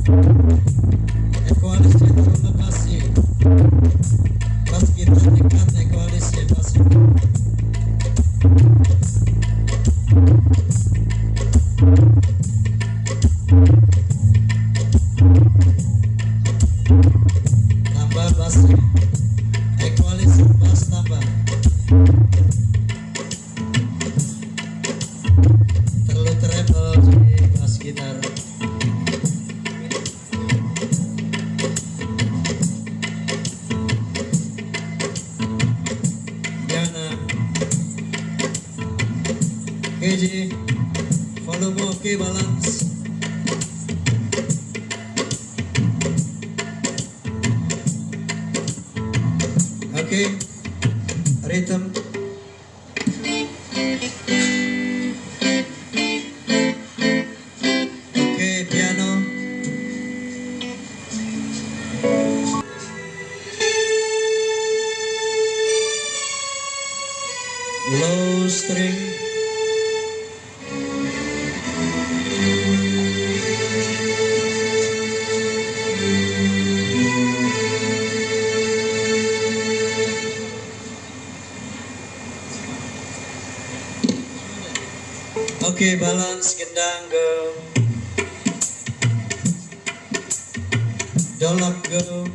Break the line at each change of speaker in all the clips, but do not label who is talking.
Equalisnya terlepas sih. Pas kita dekat equalisnya masih. Tambah bassnya. Equalis bass tambah. Terlalu treble jadi bass gitar. Oke, volume oke, balance. Oke, rhythm. Oke, piano. Low string. Oke, balance, gendang, go. Dolok, go.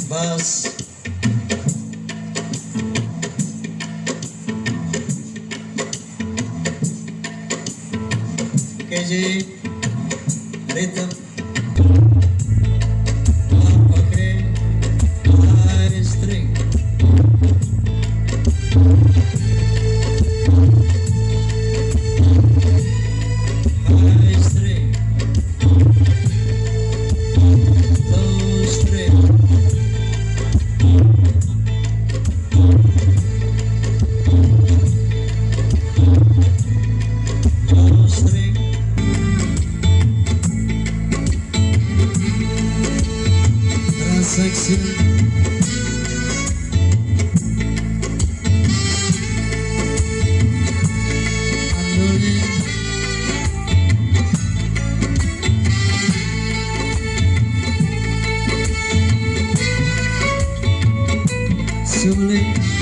Bass. Oke, rhythm. Oke, high string. Section. Sulit.